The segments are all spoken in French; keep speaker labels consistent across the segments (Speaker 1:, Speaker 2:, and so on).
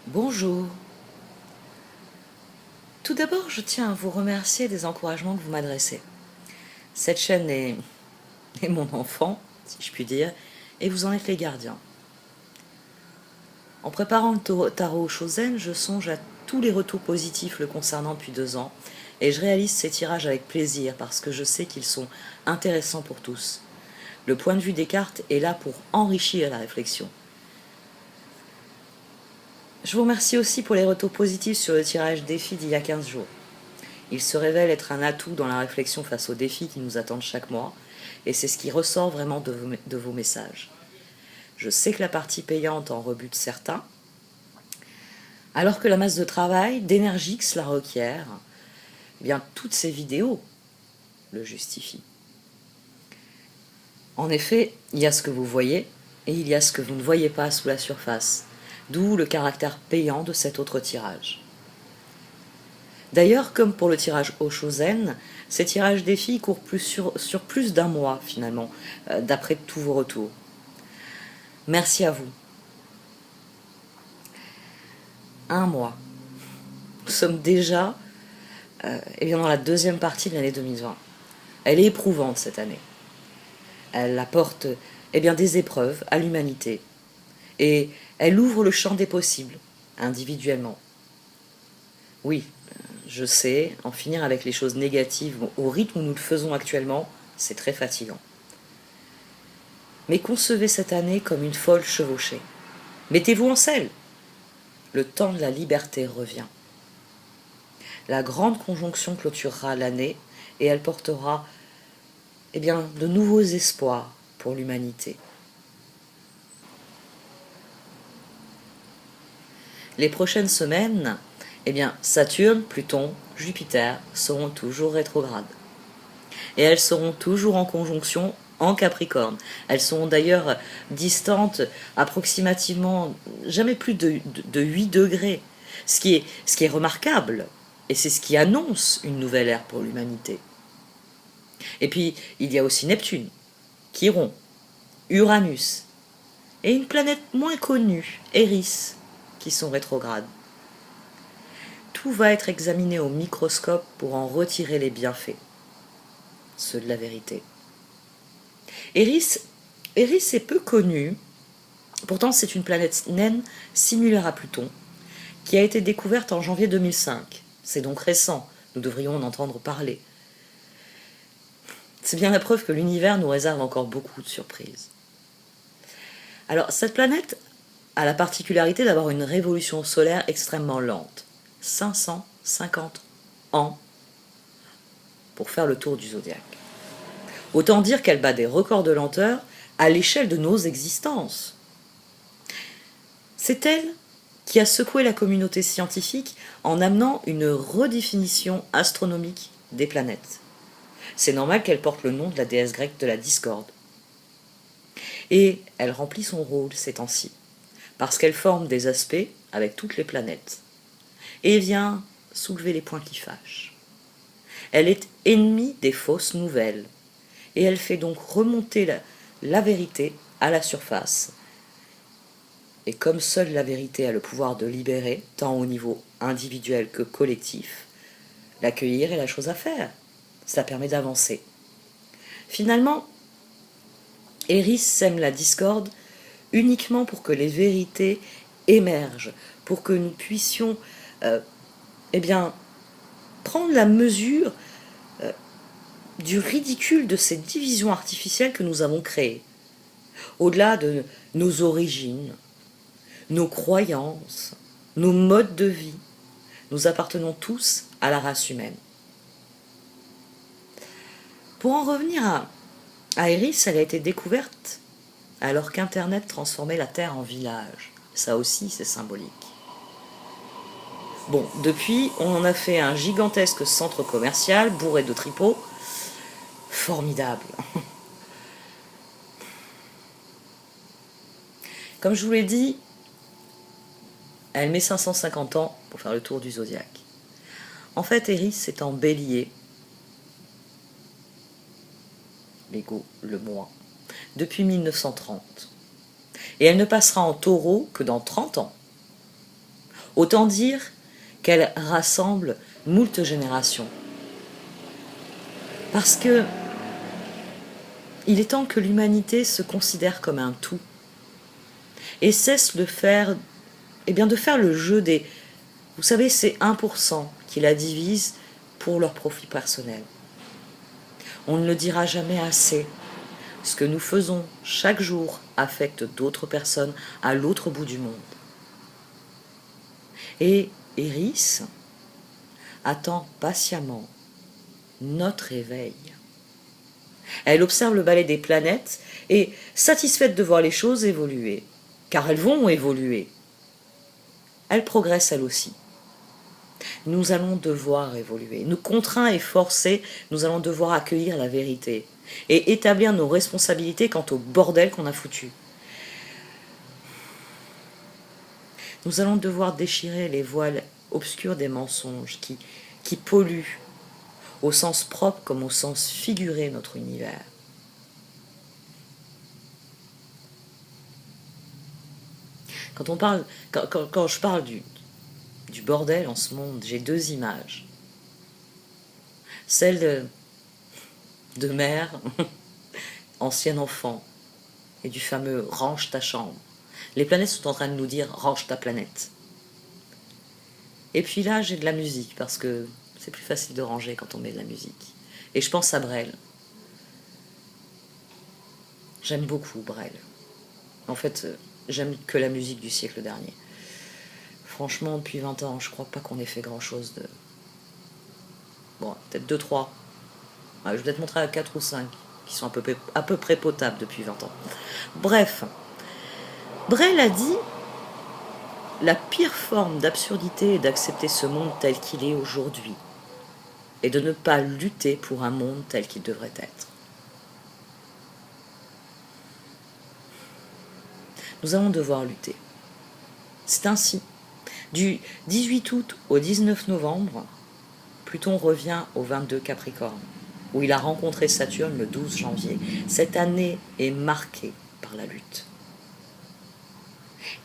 Speaker 1: Bonjour. Tout d'abord, je tiens à vous remercier des encouragements que vous m'adressez. Cette chaîne est mon enfant, si je puis dire, et vous en êtes les gardiens. En préparant le tarot Shozen, je songe à tous les retours positifs le concernant depuis 2 ans, et je réalise ces tirages avec plaisir parce que je sais qu'ils sont intéressants pour tous. Le point de vue des cartes est là pour enrichir la réflexion. Je vous remercie aussi pour les retours positifs sur le tirage défi d'il y a 15 jours. Il se révèle être un atout dans la réflexion face aux défis qui nous attendent chaque mois, et c'est ce qui ressort vraiment de vos messages. Je sais que la partie payante en rebute certains, alors que la masse de travail, d'énergie que cela requiert, eh bien toutes ces vidéos le justifient. En effet, il y a ce que vous voyez, et il y a ce que vous ne voyez pas sous la surface, d'où le caractère payant de cet autre tirage. D'ailleurs, comme pour le tirage Oshozen, ces tirages défis courent sur plus d'un mois finalement, d'après tous vos retours. Merci à vous. Un mois. Nous sommes déjà dans la deuxième partie de l'année 2020. Elle est éprouvante cette année. Elle apporte des épreuves à l'humanité. Et elle ouvre le champ des possibles, individuellement. Oui, je sais, en finir avec les choses négatives au rythme où nous le faisons actuellement, c'est très fatigant. Mais concevez cette année comme une folle chevauchée. Mettez-vous en selle. Le temps de la liberté revient. La grande conjonction clôturera l'année et elle portera de nouveaux espoirs pour l'humanité. Les prochaines semaines, Saturne, Pluton, Jupiter seront toujours rétrogrades. Et elles seront toujours en conjonction en Capricorne. Elles seront d'ailleurs distantes approximativement jamais plus de 8 degrés, ce qui est remarquable, et c'est ce qui annonce une nouvelle ère pour l'humanité. Et puis, il y a aussi Neptune, Chiron, Uranus, et une planète moins connue, Eris, qui sont rétrogrades. Tout va être examiné au microscope pour en retirer les bienfaits, ceux de la vérité. Eris est peu connue, pourtant c'est une planète naine similaire à Pluton, qui a été découverte en janvier 2005. C'est donc récent, nous devrions en entendre parler. C'est bien la preuve que l'univers nous réserve encore beaucoup de surprises. Alors, cette planète a la particularité d'avoir une révolution solaire extrêmement lente. 550 ans pour faire le tour du zodiaque. Autant dire qu'elle bat des records de lenteur à l'échelle de nos existences. C'est elle qui a secoué la communauté scientifique en amenant une redéfinition astronomique des planètes. C'est normal qu'elle porte le nom de la déesse grecque de la discorde. Et elle remplit son rôle ces temps-ci, parce qu'elle forme des aspects avec toutes les planètes, et vient soulever les points qui fâchent. Elle est ennemie des fausses nouvelles, et elle fait donc remonter la vérité à la surface. Et comme seule la vérité a le pouvoir de libérer, tant au niveau individuel que collectif, l'accueillir est la chose à faire. Ça permet d'avancer. Finalement, Eris sème la discorde uniquement pour que les vérités émergent, pour que nous puissions prendre la mesure du ridicule de ces divisions artificielles que nous avons créées. Au-delà de nos origines, nos croyances, nos modes de vie, nous appartenons tous à la race humaine. Pour en revenir à Eris, elle a été découverte alors qu'Internet transformait la Terre en village. Ça aussi, c'est symbolique. Bon, depuis, on en a fait un gigantesque centre commercial bourré de tripots. Formidable. Comme je vous l'ai dit, elle met 550 ans pour faire le tour du zodiaque. En fait, Eris est en bélier, l'ego, le moi, depuis 1930. Et elle ne passera en taureau que dans 30 ans. Autant dire qu'elle rassemble moult générations. Parce que il est temps que l'humanité se considère comme un tout et cesse de faire, de faire le jeu des... Vous savez, ces 1% qui la divisent pour leur profit personnel. On ne le dira jamais assez. Ce que nous faisons chaque jour affecte d'autres personnes à l'autre bout du monde. Et Eris attend patiemment notre éveil. Elle observe le balai des planètes et, satisfaite de voir les choses évoluer, car elles vont évoluer, elle progresse elle aussi. Nous allons devoir évoluer. Nous contraints et forcés, nous allons devoir accueillir la vérité et établir nos responsabilités quant au bordel qu'on a foutu. Nous allons devoir déchirer les voiles obscurs des mensonges qui polluent, au sens propre comme au sens figuré, notre univers. Quand je parle du bordel en ce monde, j'ai deux images. Celle de mère, ancienne enfant, et du fameux « range ta chambre ». Les planètes sont en train de nous dire « range ta planète ». Et puis là, j'ai de la musique, parce que c'est plus facile de ranger quand on met de la musique. Et je pense à Brel. J'aime beaucoup Brel. En fait, j'aime que la musique du siècle dernier. Franchement, depuis 20 ans, je crois pas qu'on ait fait grand-chose de... Bon, peut-être 2-3. Je vais peut-être montrer à 4 ou 5, qui sont à peu près potables depuis 20 ans. Bref, Brel a dit « La pire forme d'absurdité est d'accepter ce monde tel qu'il est aujourd'hui et de ne pas lutter pour un monde tel qu'il devrait être. » Nous allons devoir lutter. C'est ainsi. Du 18 août au 19 novembre, Pluton revient au 22 Capricorne, où il a rencontré Saturne le 12 janvier. Cette année est marquée par la lutte.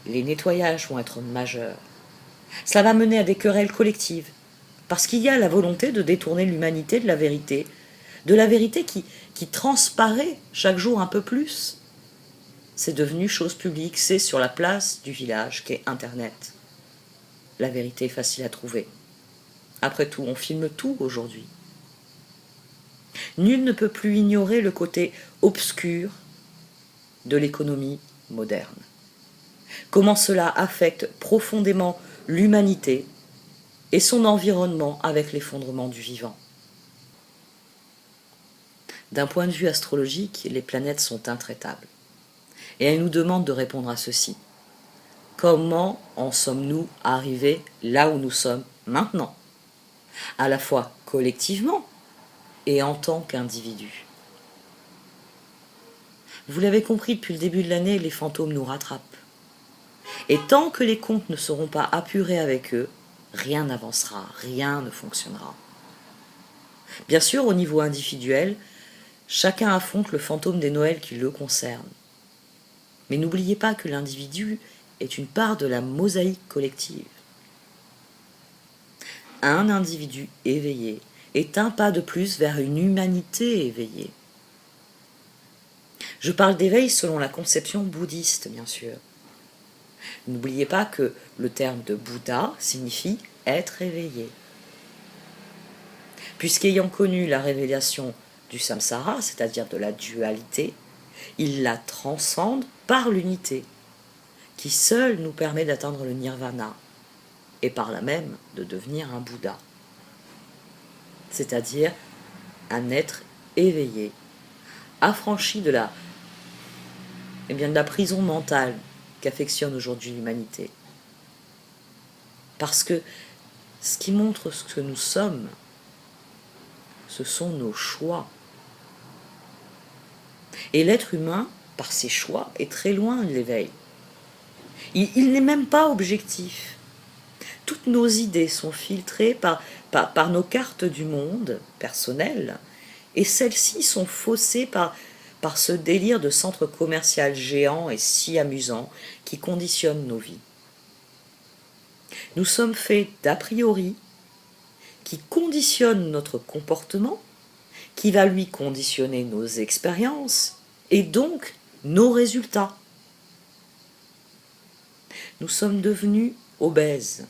Speaker 1: Les nettoyages vont être majeurs. Cela va mener à des querelles collectives, parce qu'il y a la volonté de détourner l'humanité de la vérité qui transparaît chaque jour un peu plus. C'est devenu chose publique, c'est sur la place du village qu'est Internet. La vérité est facile à trouver. Après tout, on filme tout aujourd'hui. Nul ne peut plus ignorer le côté obscur de l'économie moderne. Comment cela affecte profondément l'humanité et son environnement avec l'effondrement du vivant. D'un point de vue astrologique, les planètes sont intraitables. Et elles nous demandent de répondre à ceci. Comment en sommes-nous arrivés là où nous sommes maintenant, à la fois collectivement et en tant qu'individus? Vous l'avez compris, depuis le début de l'année, les fantômes nous rattrapent. Et tant que les comptes ne seront pas apurés avec eux, rien n'avancera, rien ne fonctionnera. Bien sûr, au niveau individuel, chacun affronte le fantôme des Noëls qui le concerne. Mais n'oubliez pas que l'individu est une part de la mosaïque collective. Un individu éveillé est un pas de plus vers une humanité éveillée. Je parle d'éveil selon la conception bouddhiste, bien sûr. N'oubliez pas que le terme de Bouddha signifie être éveillé. Puisqu'ayant connu la révélation du samsara, c'est-à-dire de la dualité, il la transcende par l'unité, qui seule nous permet d'atteindre le nirvana, et par là même de devenir un Bouddha, c'est-à-dire un être éveillé, affranchi de la prison mentale qu'affectionne aujourd'hui l'humanité. Parce que ce qui montre ce que nous sommes, ce sont nos choix. Et l'être humain, par ses choix, est très loin de l'éveil. Il n'est même pas objectif. Toutes nos idées sont filtrées par nos cartes du monde personnelles, et celles-ci sont faussées par ce délire de centre commercial géant et si amusant qui conditionne nos vies. Nous sommes faits d'a priori qui conditionnent notre comportement, qui va lui conditionner nos expériences et donc nos résultats. Nous sommes devenus obèses,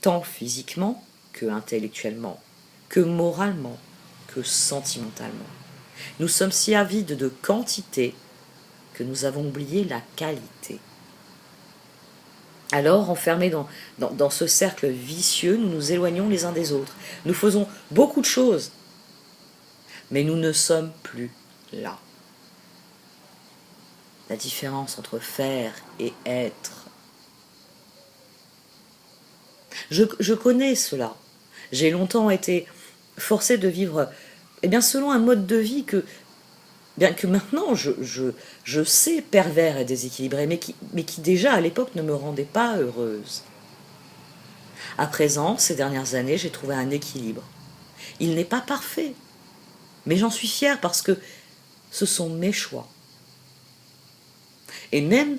Speaker 1: tant physiquement que intellectuellement, que moralement, que sentimentalement. Nous sommes si avides de quantité que nous avons oublié la qualité. Alors, enfermés dans ce cercle vicieux, nous nous éloignons les uns des autres. Nous faisons beaucoup de choses, mais nous ne sommes plus là. La différence entre faire et être. Je connais cela. J'ai longtemps été forcée de vivre selon un mode de vie que maintenant je sais pervers et déséquilibré, mais qui déjà à l'époque ne me rendait pas heureuse. À présent, ces dernières années, j'ai trouvé un équilibre. Il n'est pas parfait, mais j'en suis fière parce que ce sont mes choix. Et même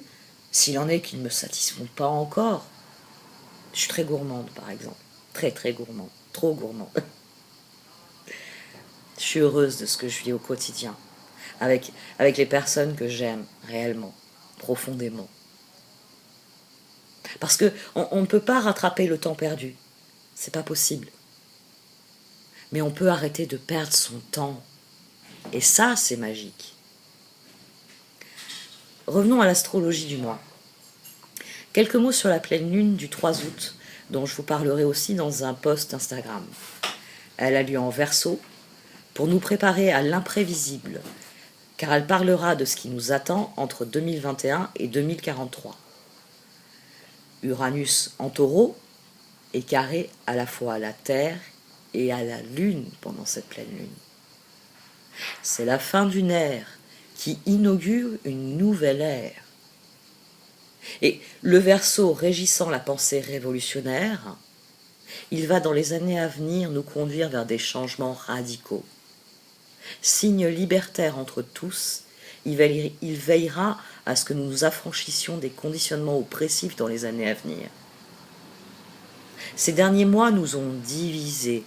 Speaker 1: s'il en est qui ne me satisfont pas encore, je suis très gourmande par exemple, très très gourmande, trop gourmande. Je suis heureuse de ce que je vis au quotidien, avec les personnes que j'aime réellement, profondément. Parce qu'on ne peut pas rattraper le temps perdu, c'est pas possible. Mais on peut arrêter de perdre son temps, et ça c'est magique. Revenons à l'astrologie du mois. Quelques mots sur la pleine lune du 3 août, dont je vous parlerai aussi dans un post Instagram. Elle a lieu en Verseau, pour nous préparer à l'imprévisible, car elle parlera de ce qui nous attend entre 2021 et 2043. Uranus en Taureau est carré à la fois à la Terre et à la Lune pendant cette pleine lune. C'est la fin d'une ère qui inaugure une nouvelle ère. Et le Verseau régissant la pensée révolutionnaire, il va dans les années à venir nous conduire vers des changements radicaux. Signe libertaire entre tous, il veillera à ce que nous nous affranchissions des conditionnements oppressifs dans les années à venir. Ces derniers mois nous ont divisés.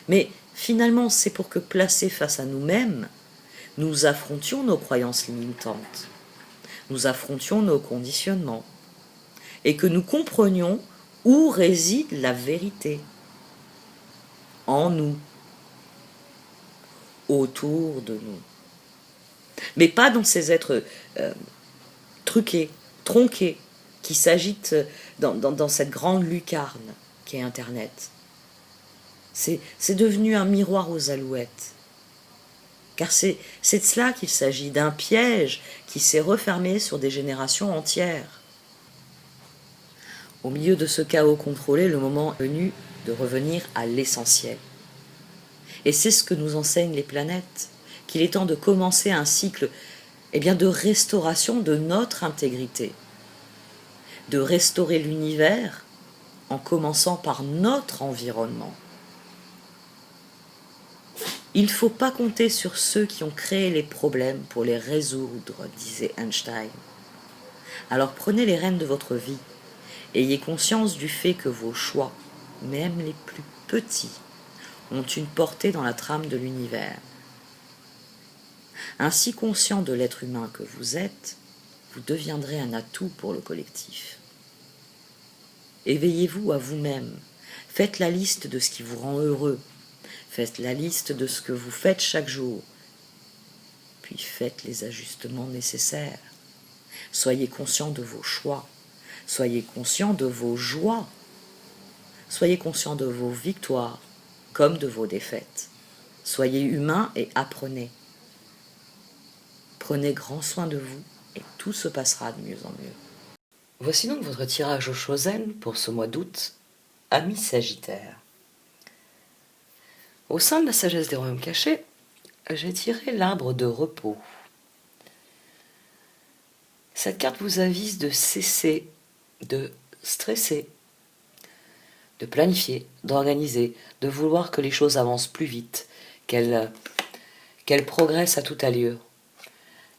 Speaker 1: Mais finalement, c'est pour que, placés face à nous-mêmes, nous affrontions nos croyances limitantes, nous affrontions nos conditionnements, et que nous comprenions où réside la vérité. En nous, autour de nous. Mais pas dans ces êtres truqués, tronqués, qui s'agitent dans cette grande lucarne qu'est Internet. C'est devenu un miroir aux alouettes. Car c'est de cela qu'il s'agit, d'un piège qui s'est refermé sur des générations entières. Au milieu de ce chaos contrôlé, le moment est venu de revenir à l'essentiel. Et c'est ce que nous enseignent les planètes, qu'il est temps de commencer un cycle de restauration de notre intégrité, de restaurer l'univers en commençant par notre environnement. Il ne faut pas compter sur ceux qui ont créé les problèmes pour les résoudre, disait Einstein. Alors prenez les rênes de votre vie, ayez conscience du fait que vos choix, même les plus petits, ont une portée dans la trame de l'univers. Ainsi conscient de l'être humain que vous êtes, vous deviendrez un atout pour le collectif. Éveillez-vous à vous-même, faites la liste de ce qui vous rend heureux, faites la liste de ce que vous faites chaque jour, puis faites les ajustements nécessaires. Soyez conscient de vos choix, soyez conscient de vos joies, soyez conscient de vos victoires comme de vos défaites. Soyez humain et apprenez. Prenez grand soin de vous et tout se passera de mieux en mieux. Voici donc votre tirage au Chosen pour ce mois d'août, amis Sagittaire. Au sein de la sagesse des royaumes cachés, j'ai tiré l'arbre de repos. Cette carte vous avise de cesser, de stresser, de planifier, d'organiser, de vouloir que les choses avancent plus vite, qu'elles progressent à toute allure.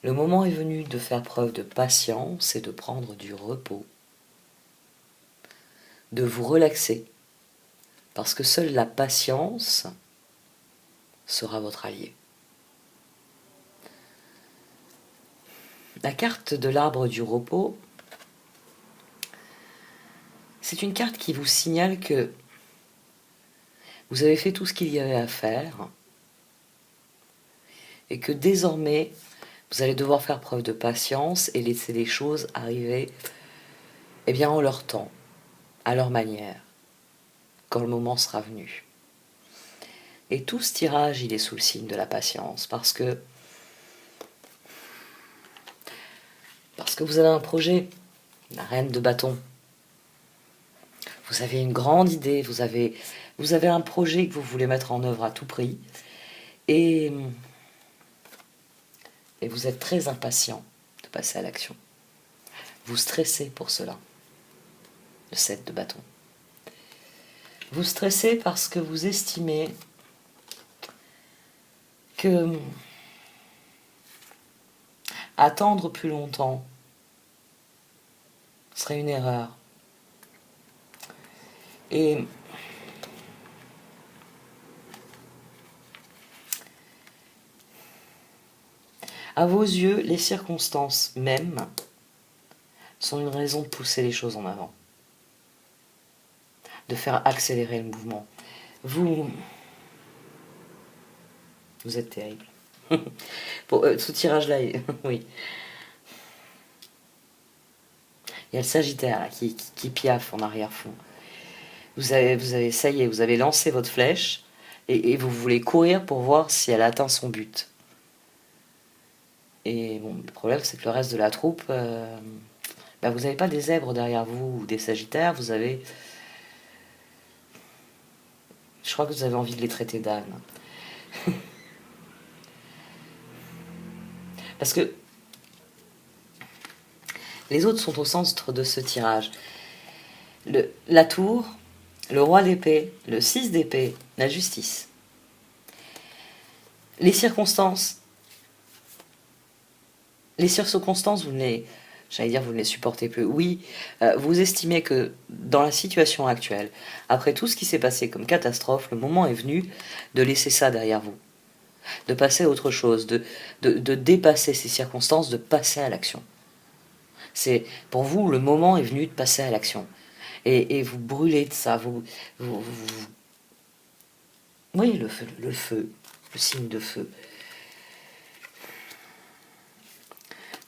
Speaker 1: Le moment est venu de faire preuve de patience et de prendre du repos. de vous relaxer, parce que seule la patience sera votre allié. La carte de l'arbre du repos, c'est une carte qui vous signale que vous avez fait tout ce qu'il y avait à faire et que désormais, vous allez devoir faire preuve de patience et laisser les choses arriver en leur temps, à leur manière, quand le moment sera venu. Et tout ce tirage, il est sous le signe de la patience, parce que vous avez un projet, la reine de bâton. Vous avez une grande idée, vous avez un projet que vous voulez mettre en œuvre à tout prix, et vous êtes très impatient de passer à l'action. Vous stressez pour cela, le 7 de bâton. Vous stressez parce que vous estimez que attendre plus longtemps serait une erreur. Et à vos yeux, les circonstances mêmes sont une raison de pousser les choses en avant, de faire accélérer le mouvement. Vous êtes terrible. Pour ce tirage-là, oui. Il y a le Sagittaire là, qui piaffe en arrière-fond. Vous avez, ça y est, vous avez lancé votre flèche et vous voulez courir pour voir si elle atteint son but. Et bon, le problème, c'est que le reste de la troupe, vous n'avez pas des zèbres derrière vous ou des Sagittaires, vous avez... Je crois que vous avez envie de les traiter d'ânes. Parce que les autres sont au centre de ce tirage. La tour, le roi d'épée, le 6 d'épée, la justice. Les circonstances, vous ne les supportez plus. Oui, vous estimez que dans la situation actuelle, après tout ce qui s'est passé comme catastrophe, le moment est venu de laisser ça derrière vous. De passer à autre chose, de dépasser ces circonstances, de passer à l'action. C'est pour vous, le moment est venu de passer à l'action. Et vous brûlez de ça. Oui, le feu, le signe de feu.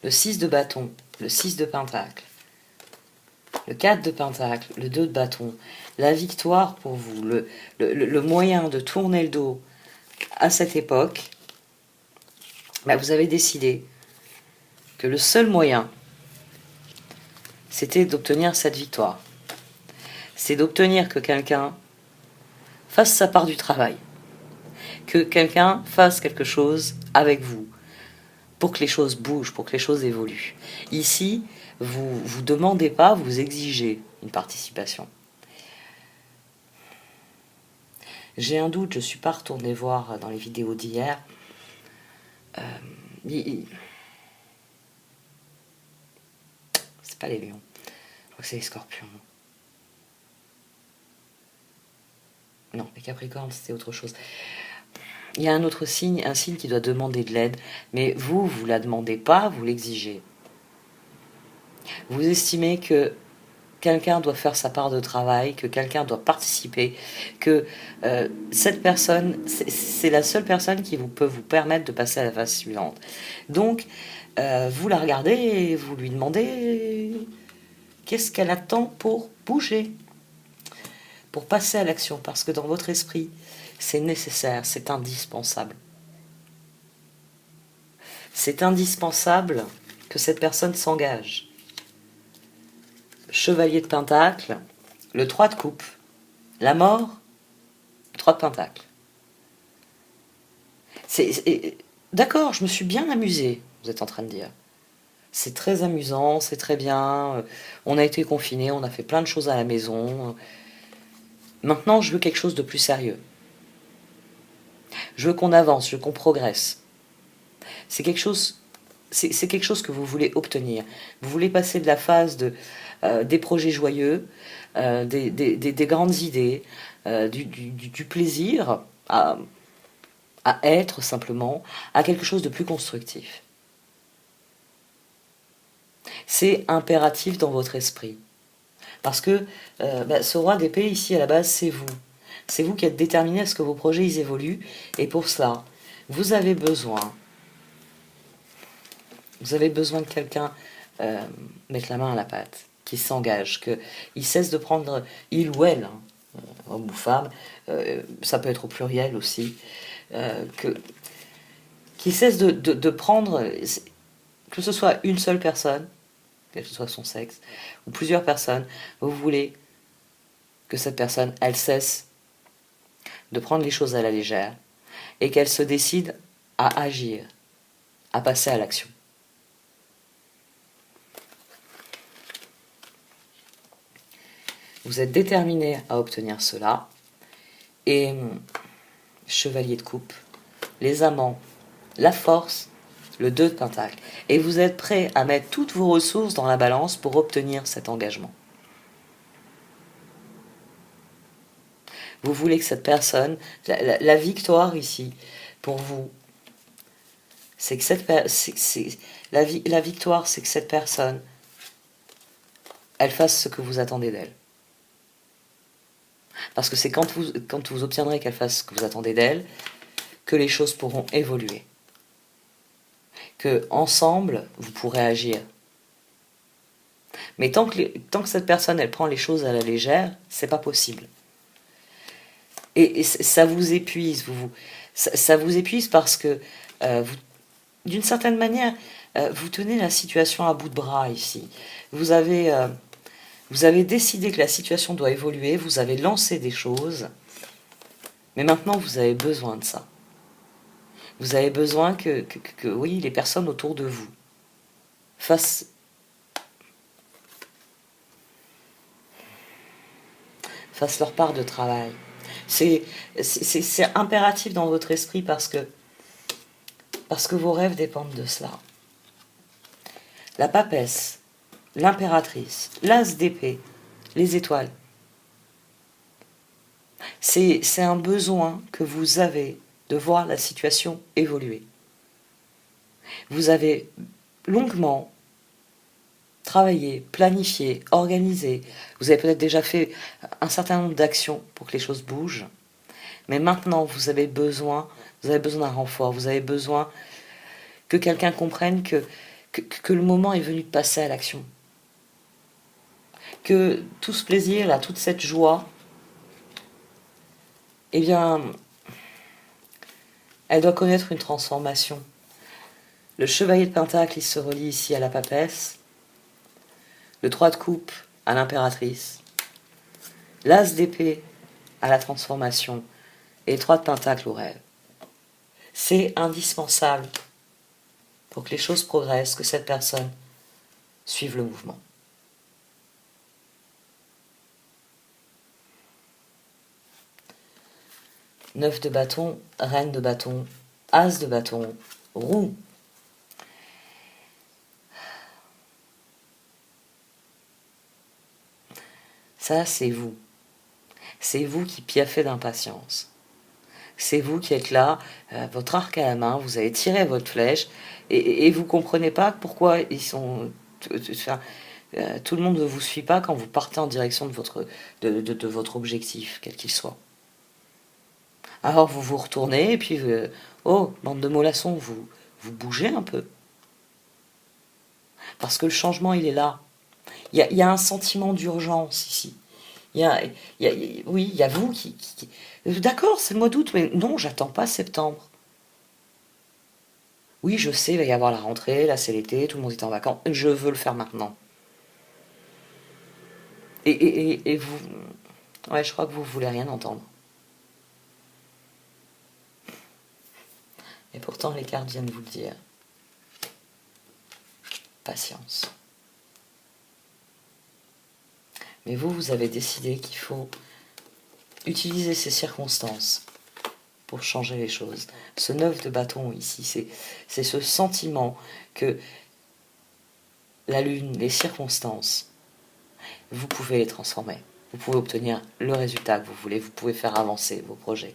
Speaker 1: Le 6 de bâton, le 6 de pentacle, le 4 de pentacle, le 2 de bâton. La victoire pour vous, le moyen de tourner le dos à cette époque, vous avez décidé que le seul moyen, c'était d'obtenir cette victoire. C'est d'obtenir que quelqu'un fasse sa part du travail, que quelqu'un fasse quelque chose avec vous, pour que les choses bougent, pour que les choses évoluent. Ici, vous demandez pas, vous exigez une participation. J'ai un doute, je ne suis pas retournée voir dans les vidéos d'hier. C'est pas les lions, je crois que c'est les scorpions. Non, les capricornes, c'était autre chose. Il y a un autre signe, un signe qui doit demander de l'aide, mais vous la demandez pas, vous l'exigez. Vous estimez que quelqu'un doit faire sa part de travail, que quelqu'un doit participer, que cette personne, c'est la seule personne qui peut vous permettre de passer à la phase suivante. Donc, vous la regardez et vous lui demandez qu'est-ce qu'elle attend pour bouger, pour passer à l'action, parce que dans votre esprit, c'est nécessaire, c'est indispensable. C'est indispensable que cette personne s'engage. Chevalier de pentacle, le 3 de coupe, la mort, le 3 de pentacle. D'accord, je me suis bien amusée, vous êtes en train de dire. C'est très amusant, c'est très bien. On a été confinés, on a fait plein de choses à la maison. Maintenant, je veux quelque chose de plus sérieux. Je veux qu'on avance, je veux qu'on progresse. C'est quelque chose c'est quelque chose que vous voulez obtenir. Vous voulez passer de la phase des projets joyeux, des grandes idées, du plaisir à être simplement, à quelque chose de plus constructif. C'est impératif dans votre esprit. Parce que ce roi d'épée ici à la base, c'est vous. C'est vous qui êtes déterminé à ce que vos projets ils évoluent. Et pour cela, vous avez besoin de quelqu'un mettre la main à la pâte, qui s'engage, qu'il cesse de prendre, il ou elle, hein, homme ou femme, ça peut être au pluriel aussi, qu'il cesse de prendre, que ce soit une seule personne, que ce soit son sexe, ou plusieurs personnes, vous voulez que cette personne, elle cesse de prendre les choses à la légère et qu'elle se décide à agir, à passer à l'action. Vous êtes déterminé à obtenir cela. Et chevalier de coupe, les amants, la force, le 2 de pentacle. Et vous êtes prêt à mettre toutes vos ressources dans la balance pour obtenir cet engagement. Vous voulez que cette personne, la victoire ici, pour vous, c'est que la victoire, c'est que cette personne, elle fasse ce que vous attendez d'elle. Parce que c'est quand vous obtiendrez qu'elle fasse ce que vous attendez d'elle, que les choses pourront évoluer. Que ensemble, vous pourrez agir. Mais tant que cette personne, elle prend les choses à la légère, c'est pas possible. Et ça vous épuise. Ça vous épuise parce que, d'une certaine manière, vous tenez la situation à bout de bras ici. Vous avez décidé que la situation doit évoluer, vous avez lancé des choses, mais maintenant vous avez besoin de ça. Vous avez besoin que oui, les personnes autour de vous fassent leur part de travail. C'est impératif dans votre esprit parce que vos rêves dépendent de cela. La papesse, l'impératrice, l'as d'épée, les étoiles. C'est un besoin que vous avez de voir la situation évoluer. Vous avez longuement travaillé, planifié, organisé. Vous avez peut-être déjà fait un certain nombre d'actions pour que les choses bougent. Mais maintenant, vous avez besoin d'un renfort. Vous avez besoin que quelqu'un comprenne que le moment est venu de passer à l'action. Que tout ce plaisir, là, toute cette joie, eh bien, elle doit connaître une transformation. Le chevalier de pentacle, il se relie ici à la papesse. Le 3 de coupe à l'impératrice. L'as d'épée à la transformation. Et le 3 de pentacle au rêve. C'est indispensable pour que les choses progressent, que cette personne suive le mouvement. Neuf de bâton, reine de bâton, as de bâton, roue. Ça, c'est vous. C'est vous qui piaffez d'impatience. C'est vous qui êtes là, votre arc à la main, vous avez tiré votre flèche, et vous ne comprenez pas pourquoi ils sont... tout le monde ne vous suit pas quand vous partez en direction de votre objectif, quel qu'il soit. Alors vous vous retournez, et puis, oh, bande de mollassons, vous bougez un peu. Parce que le changement, il est là. Il y a un sentiment d'urgence ici. Oui, il y a vous qui... D'accord, c'est le mois d'août, mais non, j'attends pas septembre. Oui, je sais, il va y avoir la rentrée, là c'est l'été, tout le monde est en vacances, je veux le faire maintenant. Et vous... Ouais, je crois que vous voulez rien entendre. Et pourtant, les cartes viennent vous le dire. Patience. Mais vous avez décidé qu'il faut utiliser ces circonstances pour changer les choses. Ce 9 de bâton ici, c'est ce sentiment que la lune, les circonstances, vous pouvez les transformer. Vous pouvez obtenir le résultat que vous voulez, vous pouvez faire avancer vos projets.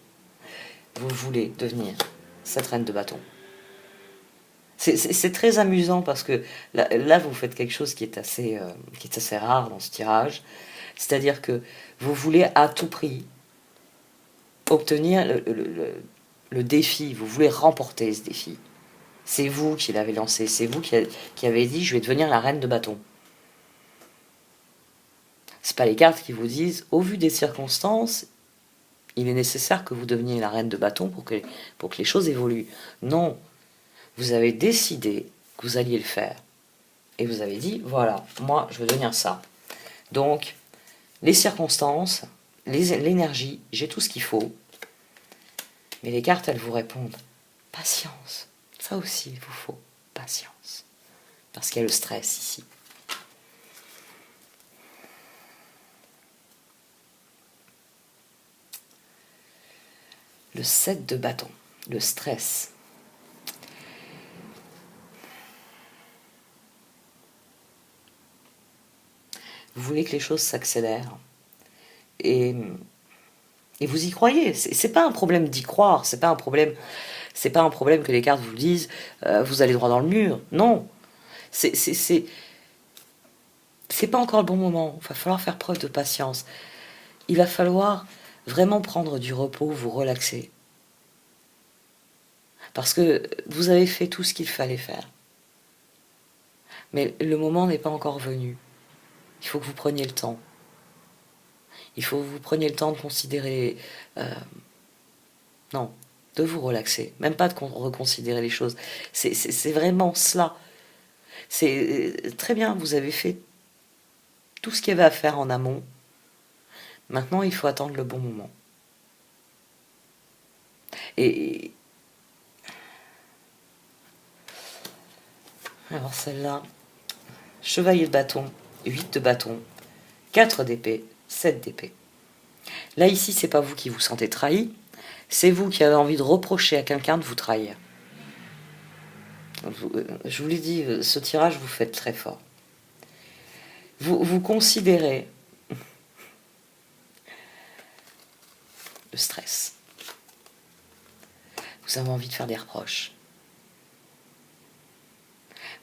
Speaker 1: Vous voulez devenir cette reine de bâton. C'est très amusant parce que là, vous faites quelque chose qui est assez rare dans ce tirage. C'est-à-dire que vous voulez à tout prix obtenir le défi, vous voulez remporter ce défi. C'est vous qui l'avez lancé, c'est vous qui avez dit « je vais devenir la reine de bâton ». C'est pas les cartes qui vous disent « au vu des circonstances, il est nécessaire que vous deveniez la reine de bâton pour que les choses évoluent ». Non, vous avez décidé que vous alliez le faire. Et vous avez dit « voilà, moi je veux devenir ça ». Donc, les circonstances, l'énergie, j'ai tout ce qu'il faut. Mais les cartes, elles vous répondent « patience ». Ça aussi, il vous faut patience. Parce qu'il y a le stress ici. Le 7 de bâton, le stress. Vous voulez que les choses s'accélèrent. Et vous y croyez. C'est pas un problème d'y croire. C'est pas un problème que les cartes vous disent vous allez droit dans le mur. Non. C'est pas encore le bon moment. Il va falloir faire preuve de patience. Il va falloir vraiment prendre du repos, vous relaxer. Parce que vous avez fait tout ce qu'il fallait faire. Mais le moment n'est pas encore venu. Il faut que vous preniez le temps. Il faut que vous preniez le temps de considérer... non, de vous relaxer. Même pas de reconsidérer les choses. C'est vraiment cela. C'est très bien, vous avez fait tout ce qu'il y avait à faire en amont. Maintenant, il faut attendre le bon moment. Et... alors celle-là, chevalier de bâton, 8 de bâton, 4 d'épée, 7 d'épée. Là, ici, c'est pas vous qui vous sentez trahi, c'est vous qui avez envie de reprocher à quelqu'un de vous trahir. Je vous l'ai dit, ce tirage vous fait très fort. Vous considérez le stress. Vous avez envie de faire des reproches.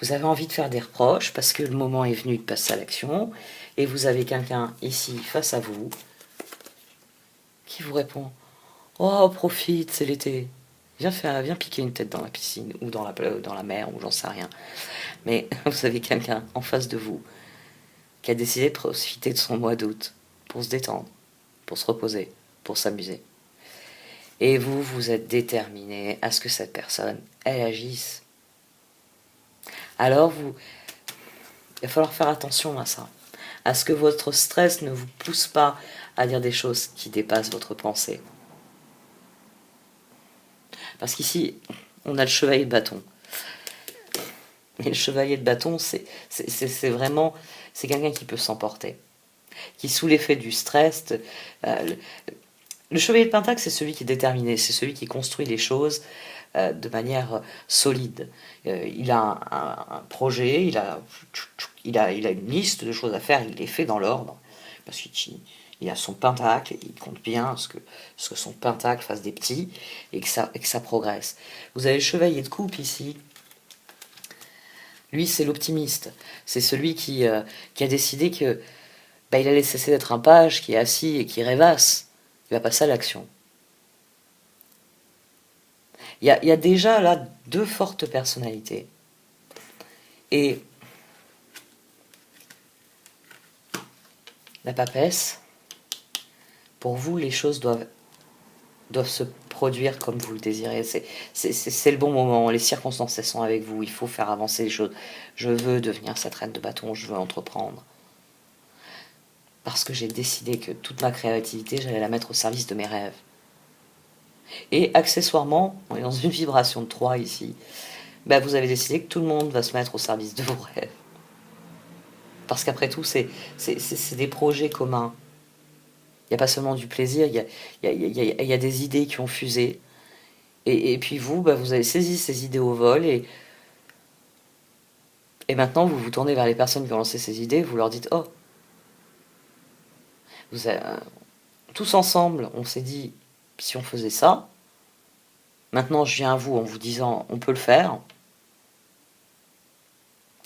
Speaker 1: Vous avez envie de faire des reproches parce que le moment est venu de passer à l'action et vous avez quelqu'un ici face à vous qui vous répond « oh, profite, c'est l'été. Viens piquer une tête dans la piscine ou dans la mer ou j'en sais rien. » Mais vous avez quelqu'un en face de vous qui a décidé de profiter de son mois d'août pour se détendre, pour se reposer, pour s'amuser. Et vous êtes déterminé à ce que cette personne, elle agisse. Alors, il va falloir faire attention à ça, à ce que votre stress ne vous pousse pas à dire des choses qui dépassent votre pensée. Parce qu'ici, on a le chevalier de bâton. Et le chevalier de bâton, c'est vraiment, c'est quelqu'un qui peut s'emporter, qui sous l'effet du stress, le chevalier de pentacle, c'est celui qui est déterminé, c'est celui qui construit les choses de manière solide. Il a un projet, il a une liste de choses à faire, il les fait dans l'ordre, parce qu'il a son pentacle, il compte bien ce que son pentacle fasse des petits, et que ça progresse. Vous avez le chevalier de coupe ici. Lui, c'est l'optimiste. C'est celui qui a décidé que il allait cesser d'être un page qui est assis et qui rêvasse. Il va passer à l'action. Il y a déjà là 2 fortes personnalités. Et la papesse, pour vous, les choses doivent se produire comme vous le désirez. C'est le bon moment, les circonstances, elles sont avec vous, il faut faire avancer les choses. Je veux devenir cette reine de bâton, je veux entreprendre. Parce que j'ai décidé que toute ma créativité, j'allais la mettre au service de mes rêves. Et accessoirement, on est dans une vibration de 3 ici, vous avez décidé que tout le monde va se mettre au service de vos rêves. Parce qu'après tout, c'est des projets communs. Il n'y a pas seulement du plaisir, il y a des idées qui ont fusé, Et puis vous, bah, vous avez saisi ces idées au vol et maintenant vous vous tournez vers les personnes qui ont lancé ces idées, vous leur dites oh, vous avez, tous ensemble, on s'est dit si on faisait ça, maintenant je viens à vous en vous disant on peut le faire,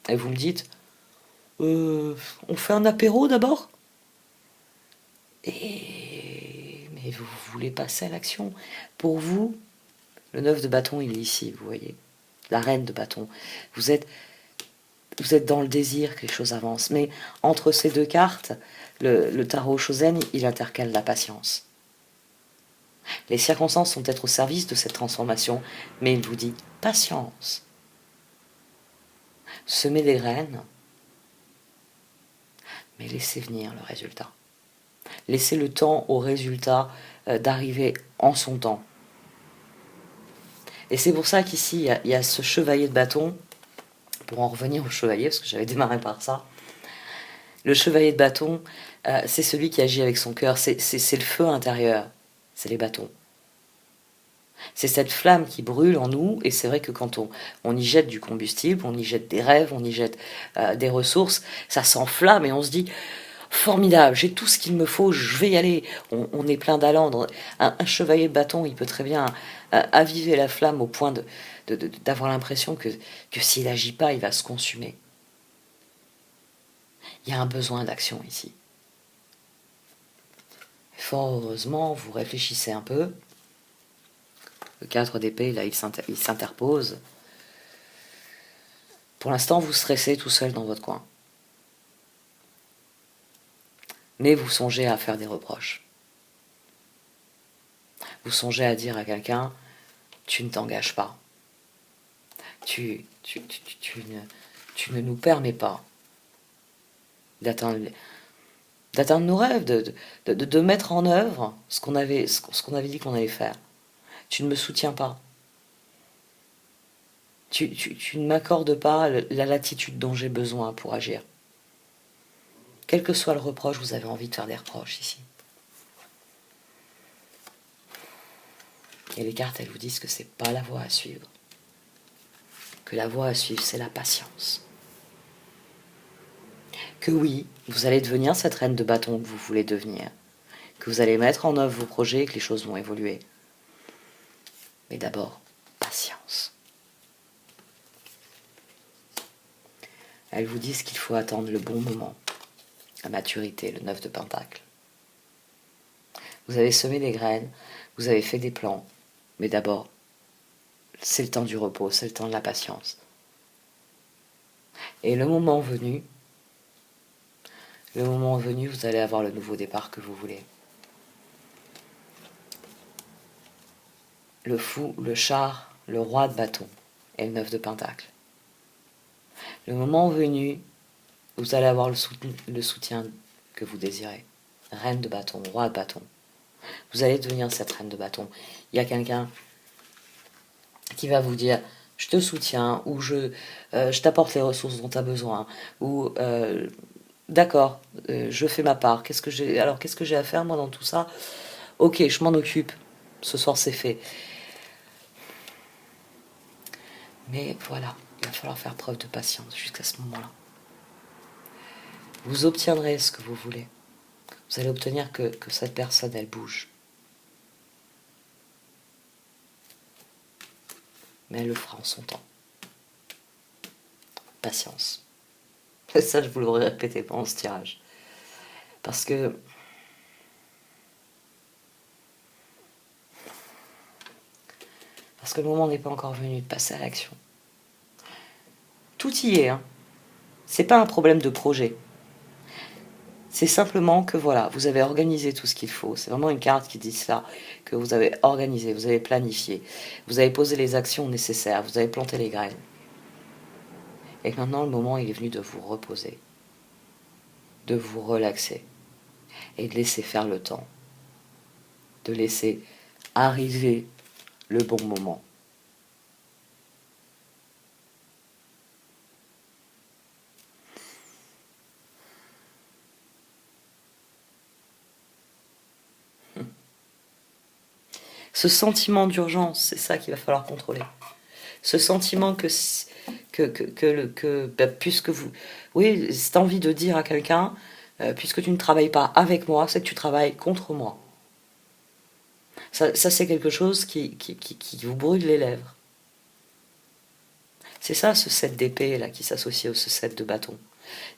Speaker 1: et vous me dites on fait un apéro d'abord. Mais vous voulez passer à l'action. Pour vous, le 9 de bâton, il est ici, vous voyez. La reine de bâton. Vous êtes, vous êtes dans le désir que les choses avancent. Mais entre ces deux cartes, le tarot Shozen, il intercale la patience. Les circonstances sont peut-être au service de cette transformation, mais il vous dit patience. Semez des graines, mais laissez venir le résultat. Laissez le temps au résultat d'arriver en son temps. Et c'est pour ça qu'ici, il y a ce chevalier de bâton, pour en revenir au chevalier, parce que j'avais démarré par ça. Le chevalier de bâton, c'est celui qui agit avec son cœur, c'est le feu intérieur, c'est les bâtons. C'est cette flamme qui brûle en nous, et c'est vrai que quand on y jette du combustible, on y jette des rêves, on y jette des ressources, ça s'enflamme et on se dit formidable, j'ai tout ce qu'il me faut, je vais y aller. On est plein d'allant. Un chevalier de bâton, il peut très bien aviver la flamme au point d'avoir l'impression que s'il n'agit pas, il va se consumer. Il y a un besoin d'action ici. Fort heureusement, vous réfléchissez un peu. Le 4 d'épée, là, il s'interpose. Pour l'instant, vous stressez tout seul dans votre coin. Mais vous songez à faire des reproches. Vous songez à dire à quelqu'un, tu ne t'engages pas. Tu ne nous permets pas d'atteindre nos rêves, de mettre en œuvre ce qu'on avait dit qu'on allait faire. Tu ne me soutiens pas. Tu ne m'accordes pas la latitude dont j'ai besoin pour agir. Quel que soit le reproche, vous avez envie de faire des reproches ici. Et les cartes, elles vous disent que c'est pas la voie à suivre. Que la voie à suivre, c'est la patience. Que oui, vous allez devenir cette reine de bâton que vous voulez devenir. Que vous allez mettre en œuvre vos projets et que les choses vont évoluer. Mais d'abord, patience. Elles vous disent qu'il faut attendre le bon moment, la maturité, le 9 de Pentacle. Vous avez semé des graines, vous avez fait des plans, mais d'abord, c'est le temps du repos, c'est le temps de la patience. Et le moment venu, vous allez avoir le nouveau départ que vous voulez. Le fou, le char, le roi de bâton et le 9 de Pentacle. Le moment venu, vous allez avoir le soutien que vous désirez. Reine de bâton, roi de bâton. Vous allez devenir cette reine de bâton. Il y a quelqu'un qui va vous dire je te soutiens, ou je t'apporte les ressources dont tu as besoin, ou d'accord, je fais ma part. Qu'est-ce que j'ai à faire moi dans tout ça? Ok, je m'en occupe. Ce soir c'est fait. Mais voilà, il va falloir faire preuve de patience jusqu'à ce moment-là. Vous obtiendrez ce que vous voulez. Vous allez obtenir que cette personne, elle bouge. Mais elle le fera en son temps. Patience. Et ça, je vous l'aurais répété pendant ce tirage. Parce que le moment n'est pas encore venu de passer à l'action. Tout y est, hein. C'est pas un problème de projet. C'est simplement que voilà, vous avez organisé tout ce qu'il faut. C'est vraiment une carte qui dit ça, que vous avez organisé, vous avez planifié, vous avez posé les actions nécessaires, vous avez planté les graines. Et que maintenant, le moment, il est venu de vous reposer, de vous relaxer et de laisser faire le temps, de laisser arriver le bon moment. Ce sentiment d'urgence, c'est ça qu'il va falloir contrôler. Ce sentiment puisque vous... Oui, cette envie de dire à quelqu'un, puisque tu ne travailles pas avec moi, c'est que tu travailles contre moi. Ça c'est quelque chose qui vous brûle les lèvres. C'est ça, ce 7 d'épée, là, qui s'associe au ce 7 de bâton.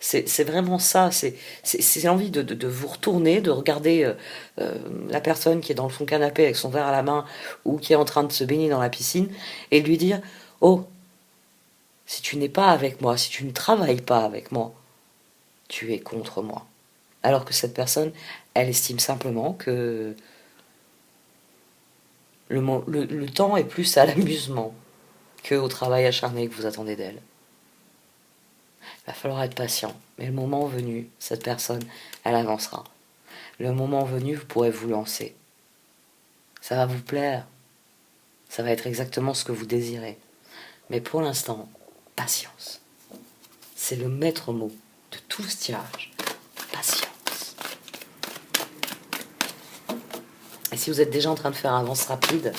Speaker 1: C'est vraiment ça, c'est l'envie de vous retourner, de regarder la personne qui est dans son canapé avec son verre à la main ou qui est en train de se baigner dans la piscine et de lui dire « Oh, si tu n'es pas avec moi, si tu ne travailles pas avec moi, tu es contre moi. » Alors que cette personne, elle estime simplement que le temps est plus à l'amusement qu'au travail acharné que vous attendez d'elle. Il va falloir être patient, mais le moment venu, cette personne, elle avancera. Le moment venu, vous pourrez vous lancer. Ça va vous plaire, ça va être exactement ce que vous désirez. Mais pour l'instant, patience. C'est le maître mot de tout ce tirage. Patience. Et si vous êtes déjà en train de faire avance rapide,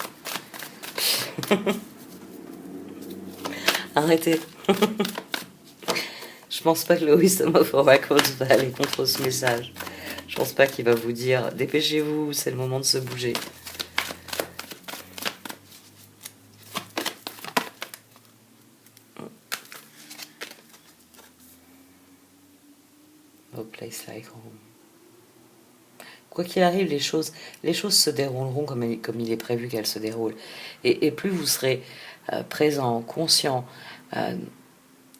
Speaker 1: arrêtez. Je pense pas que le Wisdom of Oracles va aller contre ce message. Je pense pas qu'il va vous dire dépêchez-vous, c'est le moment de se bouger. A place like home. Quoi qu'il arrive, les choses se dérouleront comme il est prévu qu'elles se déroulent. Et plus vous serez présent, conscient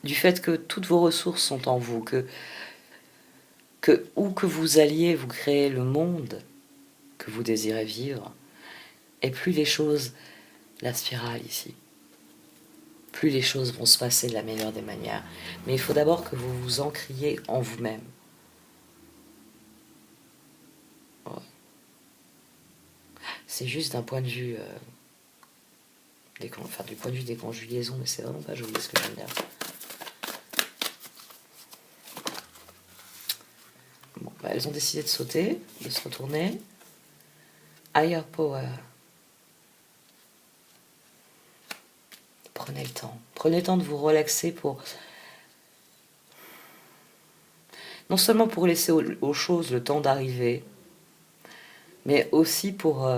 Speaker 1: du fait que toutes vos ressources sont en vous, où que vous alliez, vous créez le monde que vous désirez vivre, et plus les choses, la spirale ici, plus les choses vont se passer de la meilleure des manières. Mais il faut d'abord que vous vous ancriez en vous-même. Ouais. C'est juste d'un point de vue du point de vue des conjugaisons, mais c'est vraiment pas joli ce que je viens de dire. Bon, bah, elles ont décidé de sauter, de se retourner. Higher power. Prenez le temps. Prenez le temps de vous relaxer pour... Non seulement pour laisser aux choses le temps d'arriver, mais aussi pour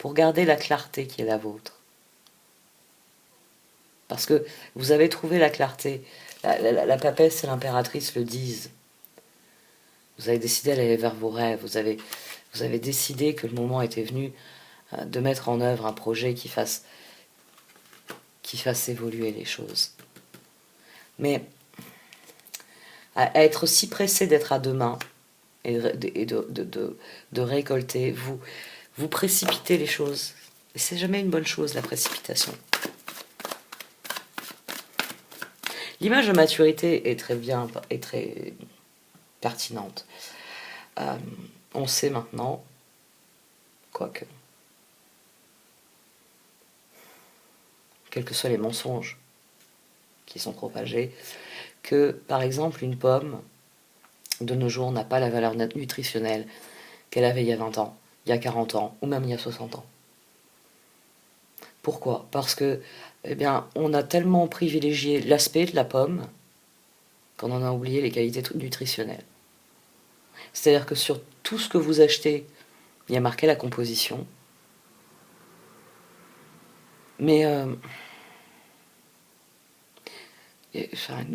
Speaker 1: garder la clarté qui est la vôtre. Parce que vous avez trouvé la clarté. La papesse et l'impératrice le disent. Vous avez décidé d'aller vers vos rêves. Vous avez décidé que le moment était venu de mettre en œuvre un projet qui fasse évoluer les choses. Mais à être si pressé d'être à demain et de récolter, vous précipitez les choses. Et c'est jamais une bonne chose, la précipitation. L'image de maturité est très bien et très pertinente. On sait maintenant, quoique, quels que soient les mensonges qui sont propagés, que, par exemple, une pomme, de nos jours, n'a pas la valeur nutritionnelle qu'elle avait il y a 20 ans, il y a 40 ans, ou même il y a 60 ans. Pourquoi ? Parce que, eh bien, on a tellement privilégié l'aspect de la pomme qu'on en a oublié les qualités nutritionnelles. C'est-à-dire que sur tout ce que vous achetez, il y a marqué la composition. Mais une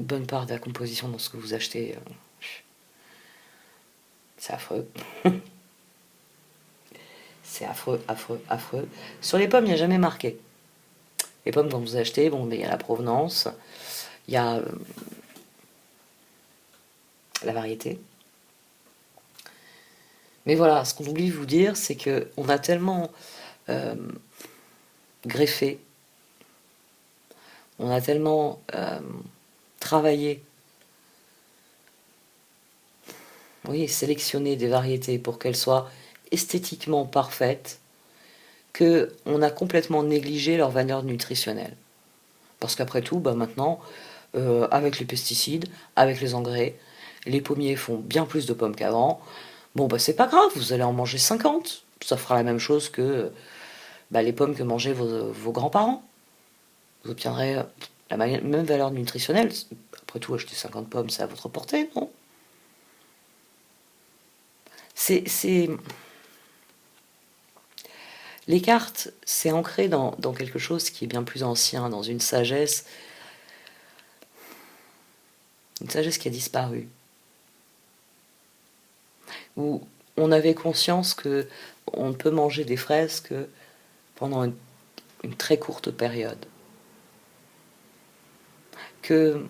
Speaker 1: bonne part de la composition dans ce que vous achetez, c'est affreux. C'est affreux, affreux, affreux. Sur les pommes, il n'y a jamais marqué. Les pommes, quand vous achetez, bon, il y a la provenance, il y a la variété. Mais voilà, ce qu'on oublie de vous dire, c'est qu'on a tellement greffé, on a tellement travaillé, oui, sélectionné des variétés pour qu'elles soient esthétiquement parfaites, qu'on a complètement négligé leur valeur nutritionnelle. Parce qu'après tout, bah maintenant, avec les pesticides, avec les engrais, les pommiers font bien plus de pommes qu'avant. Bon, bah c'est pas grave, vous allez en manger 50. Ça fera la même chose que les pommes que mangeaient vos grands-parents. Vous obtiendrez la même valeur nutritionnelle. Après tout, acheter 50 pommes, c'est à votre portée, non? C'est... Les cartes, c'est ancré dans quelque chose qui est bien plus ancien, dans une sagesse qui a disparu. Où on avait conscience que on ne peut manger des fraises que pendant une très courte période. Que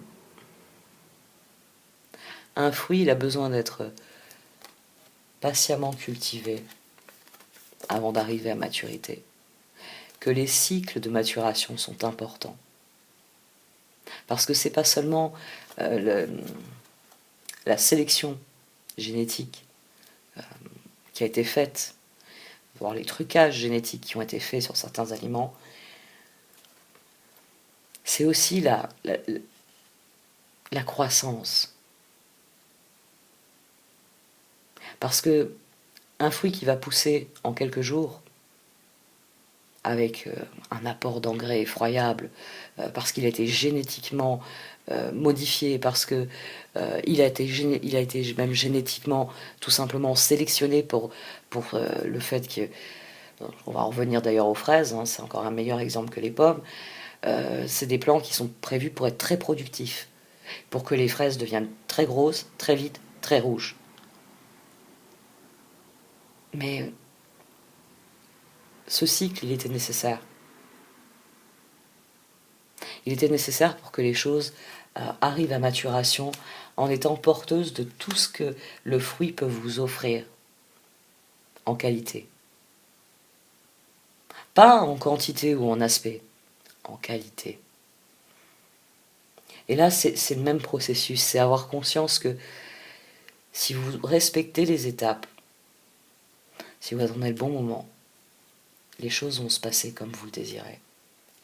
Speaker 1: un fruit, il a besoin d'être patiemment cultivé avant d'arriver à maturité. Que les cycles de maturation sont importants. Parce que c'est pas seulement la sélection génétique qui a été faite, voire les trucages génétiques qui ont été faits sur certains aliments, c'est aussi la croissance. Parce que un fruit qui va pousser en quelques jours, avec un apport d'engrais effroyable, parce qu'il a été génétiquement modifié, parce que il a été même génétiquement tout simplement sélectionné pour le fait que... On va en revenir d'ailleurs aux fraises, hein, c'est encore un meilleur exemple que les pommes. C'est des plants qui sont prévus pour être très productifs, pour que les fraises deviennent très grosses, très vite, très rouges. Mais ce cycle, il était nécessaire. Il était nécessaire pour que les choses arrivent à maturation en étant porteuses de tout ce que le fruit peut vous offrir en qualité. Pas en quantité ou en aspect, en qualité. Et là, c'est le même processus, c'est avoir conscience que si vous respectez les étapes, si vous attendez le bon moment, les choses vont se passer comme vous le désirez.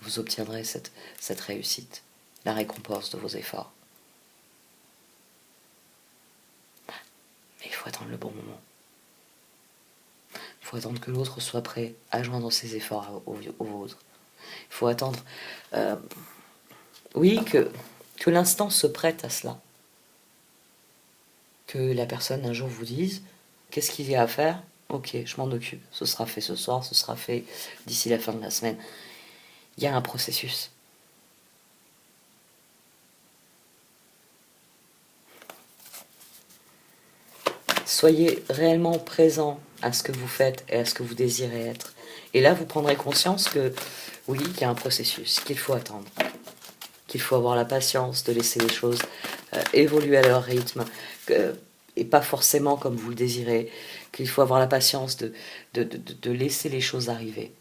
Speaker 1: Vous obtiendrez cette réussite, la récompense de vos efforts. Mais il faut attendre le bon moment. Il faut attendre que l'autre soit prêt à joindre ses efforts aux vôtres. Il faut attendre, oui, que l'instant se prête à cela. Que la personne un jour vous dise, qu'est-ce qu'il y a à faire? Ok, je m'en occupe. Ce sera fait ce soir, ce sera fait d'ici la fin de la semaine. Il y a un processus. Soyez réellement présent à ce que vous faites et à ce que vous désirez être. Et là, vous prendrez conscience que, oui, qu'il y a un processus, qu'il faut attendre, qu'il faut avoir la patience de laisser les choses évoluer à leur rythme, et pas forcément comme vous le désirez, qu'il faut avoir la patience de laisser les choses arriver,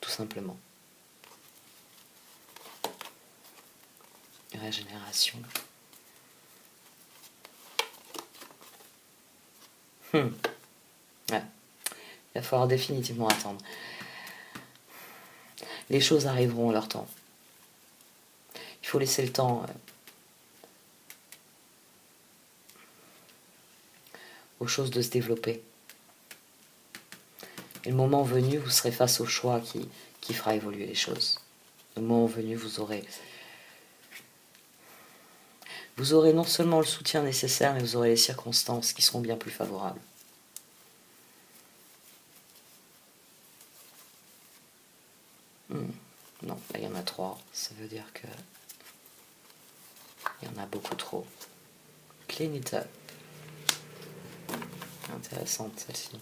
Speaker 1: tout simplement. Régénération. Ouais. Il va falloir définitivement attendre. Les choses arriveront à leur temps. Il faut laisser le temps aux choses de se développer. Et le moment venu, vous serez face au choix qui fera évoluer les choses. Le moment venu, vous aurez non seulement le soutien nécessaire, mais vous aurez les circonstances qui seront bien plus favorables. Non, là il y en a 3, ça veut dire que il y en a beaucoup trop. Clean it up. Intéressante celle-ci.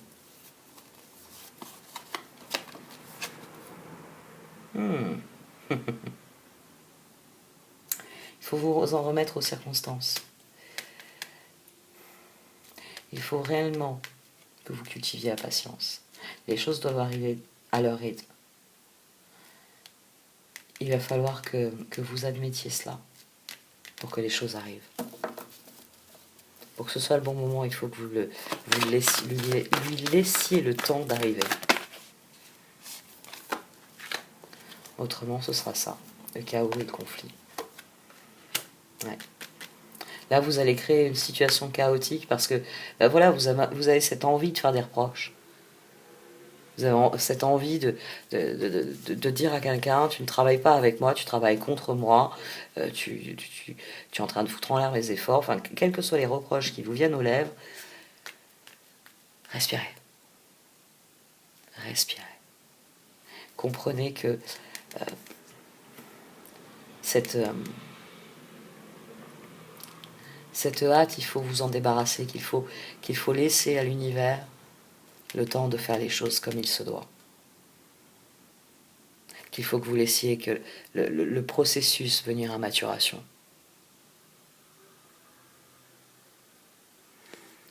Speaker 1: Il faut vous en remettre aux circonstances. Il faut réellement que vous cultiviez la patience. Les choses doivent arriver à leur rythme. Il va falloir que vous admettiez cela pour que les choses arrivent. Pour que ce soit le bon moment, il faut que vous lui laissiez le temps d'arriver. Autrement, ce sera ça, le chaos et le conflit. Ouais. Là, vous allez créer une situation chaotique parce que, ben voilà, vous avez cette envie de faire des reproches. Vous avez cette envie de dire à quelqu'un, tu ne travailles pas avec moi, tu travailles contre moi, tu es en train de foutre en l'air mes efforts. Enfin, quels que soient les reproches qui vous viennent aux lèvres, respirez. Respirez. Comprenez que cette hâte, il faut vous en débarrasser, qu'il faut laisser à l'univers le temps de faire les choses comme il se doit. Qu'il faut que vous laissiez que le processus venir à maturation.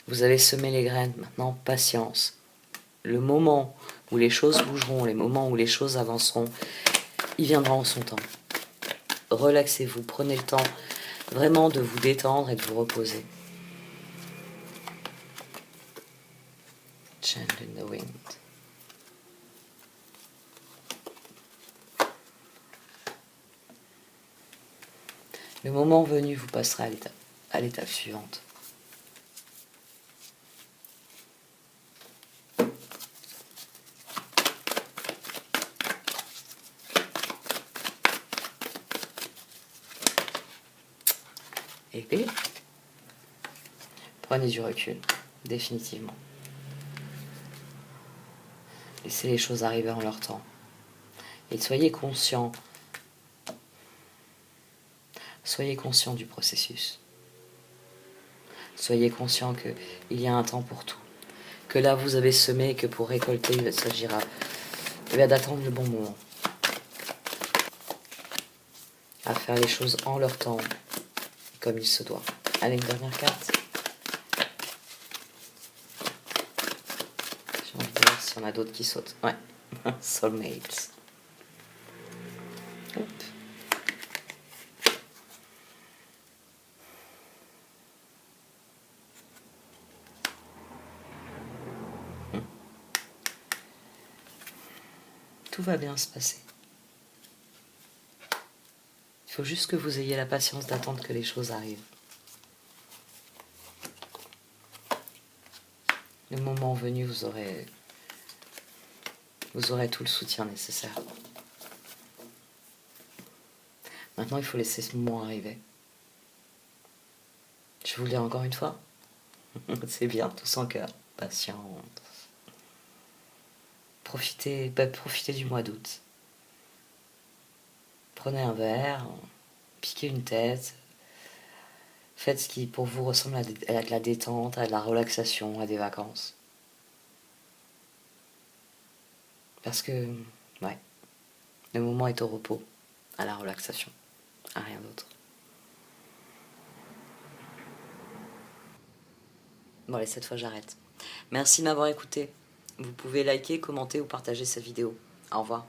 Speaker 1: Vous avez semé les graines, maintenant patience. Le moment où les choses bougeront, les moments où les choses avanceront, il viendra en son temps. Relaxez-vous, prenez le temps vraiment de vous détendre et de vous reposer. Chant in the wind. Le moment venu, vous passerez à l'étape suivante. Et puis, prenez du recul, définitivement. Laissez les choses arriver en leur temps. Et soyez conscient du processus. Soyez conscient qu'il y a un temps pour tout. Que là, vous avez semé et que pour récolter, il s'agira d'attendre le bon moment. À faire les choses en leur temps, comme il se doit. Allez, une dernière carte. J'ai envie de voir s'il y en a d'autres qui sautent. Ouais, Soulmates. Hop. Tout va bien se passer. Il faut juste que vous ayez la patience d'attendre que les choses arrivent. Le moment venu, vous aurez tout le soutien nécessaire. Maintenant, il faut laisser ce moment arriver. Je vous le dis encore une fois. C'est bien, tous en cœur. Patience. Profitez du mois d'août. Prenez un verre, piquez une tête. Faites ce qui pour vous ressemble à de la détente, à de la relaxation, à des vacances. Parce que, ouais, le moment est au repos, à la relaxation, à rien d'autre. Bon allez, cette fois j'arrête. Merci de m'avoir écouté. Vous pouvez liker, commenter ou partager cette vidéo. Au revoir.